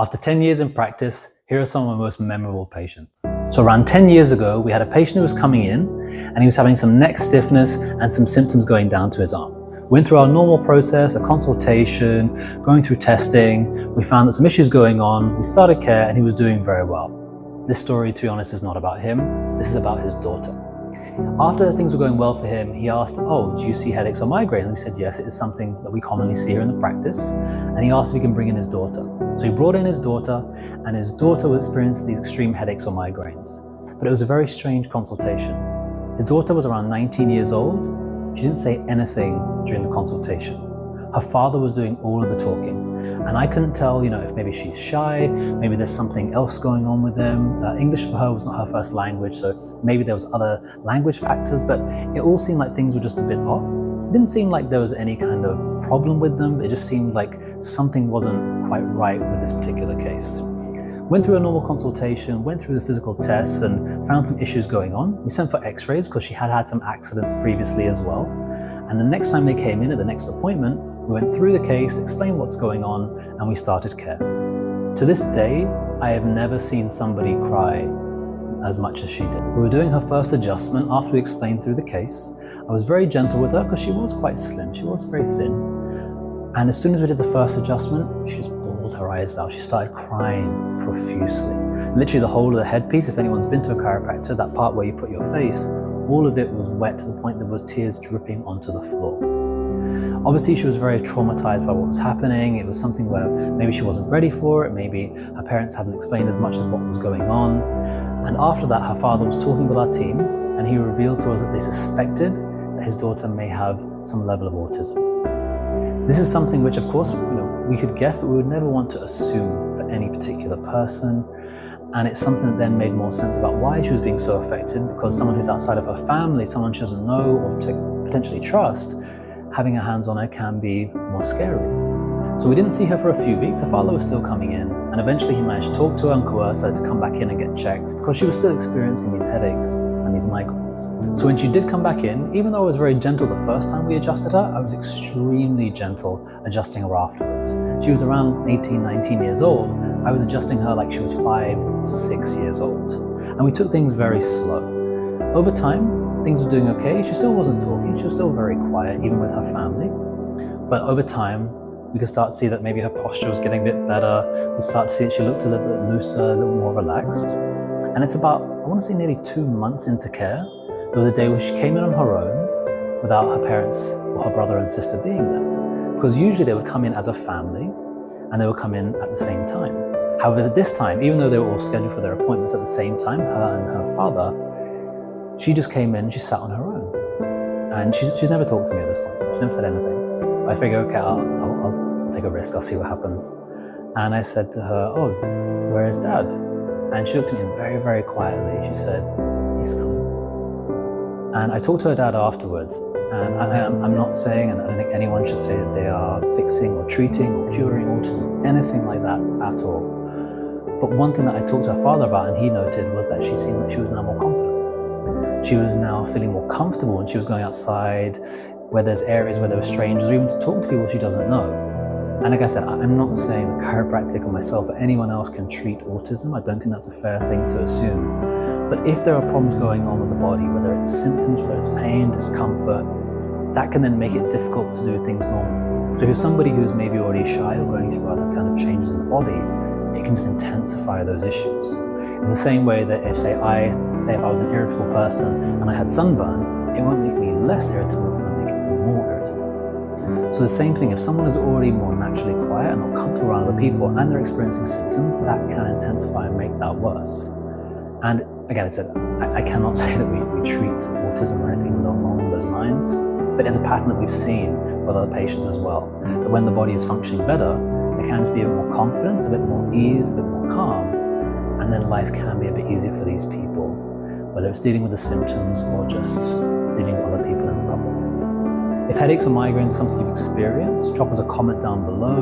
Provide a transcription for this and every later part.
After 10 years in practice, here are some of my most memorable patients. So around 10 years ago, we had a patient who was coming in and he was having some neck stiffness and some symptoms going down to his arm. Went through our normal process, a consultation, going through testing. We found that some issues going on. We started care and he was doing very well. This story, to be honest, is not about him. This is about his daughter. After things were going well for him, he asked, "Oh, do you see headaches or migraines?" And we said, "Yes, it is something that we commonly see here in the practice." And he asked if he can bring in his daughter. So he brought in his daughter, and his daughter would experience these extreme headaches or migraines. But it was a very strange consultation. His daughter was around 19 years old. She didn't say anything during the consultation. Her father was doing all of the talking. And I couldn't tell, if maybe she's shy, maybe there's something else going on with them. English for her was not her first language, so maybe there was other language factors, but it all seemed like things were just a bit off. It didn't seem like there was any kind of problem with them. It just seemed like something wasn't quite right with this particular case. Went through a normal consultation, went through the physical tests and found some issues going on. We sent for x-rays because she had had some accidents previously as well. And the next time they came in at the next appointment, we went through the case, explained what's going on, and we started care. To this day, I have never seen somebody cry as much as she did. We were doing her first adjustment after we explained through the case. I was very gentle with her because she was quite slim, she was very thin. And as soon as we did the first adjustment, she just bawled her eyes out. She started crying profusely. Literally the whole of the headpiece, if anyone's been to a chiropractor, that part where you put your face, all of it was wet to the point there was tears dripping onto the floor. Obviously, she was very traumatized by what was happening. It was something where maybe she wasn't ready for it. Maybe her parents hadn't explained as much as what was going on. And after that, her father was talking with our team and he revealed to us that they suspected that his daughter may have some level of autism. This is something which, of course, we could guess, but we would never want to assume for any particular person. And it's something that then made more sense about why she was being so affected, because someone who's outside of her family, someone she doesn't know or potentially trust, having her hands on her can be more scary. So we didn't see her for a few weeks. Her father was still coming in, and eventually he managed to talk to her and coerce her to come back in and get checked because she was still experiencing these headaches and these migraines. So when she did come back in, even though I was very gentle the first time we adjusted her, I was extremely gentle adjusting her afterwards. She was around 18, 19 years old. I was adjusting her like she was 5, 6 years old. And we took things very slow. Over time, things were doing okay. She still wasn't talking. She was still very quiet, even with her family. But over time, we could start to see that maybe her posture was getting a bit better. We start to see that she looked a little bit looser, a little more relaxed. And it's about, I want to say nearly 2 months into care, there was a day where she came in on her own without her parents or her brother and sister being there. Because usually they would come in as a family and they would come in at the same time. However, this time, even though they were all scheduled for their appointments at the same time, her and her father, she just came in and she sat on her own. And she's never talked to me at this point. She never said anything. I figured, okay, I'll take a risk, I'll see what happens. And I said to her, "Oh, where is Dad?" And she looked at me very, very quietly. She said, "He's coming." And I talked to her dad afterwards. And I'm not saying, and I don't think anyone should say that they are fixing or treating or curing autism, anything like that at all. But one thing that I talked to her father about and he noted was that she seemed like she was now more confident. She was now feeling more comfortable when she was going outside, where there's areas where there were strangers, or even to talk to people she doesn't know. And like I said, I'm not saying that chiropractic or myself or anyone else can treat autism. I don't think that's a fair thing to assume. But if there are problems going on with the body, whether it's symptoms, whether it's pain, discomfort, that can then make it difficult to do things normally. So if you're somebody who's maybe already shy or going through other kind of changes in the body, it can just intensify those issues. In the same way that if if I was an irritable person and I had sunburn, it won't make me less irritable, it's going to make me more irritable. So the same thing, if someone is already more naturally quiet and not comfortable around other people and they're experiencing symptoms, that can intensify and make that worse. And again, I cannot say that we treat autism or anything along those lines, but it's a pattern that we've seen with other patients as well, that when the body is functioning better, there can just be a bit more confidence, a bit more ease, a bit more calm, and then life can be a bit easier for these people, whether it's dealing with the symptoms or just dealing with other people in the public. If headaches or migraines are something you've experienced, drop us a comment down below,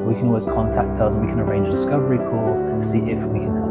or you can always contact us and we can arrange a discovery call to see if we can help.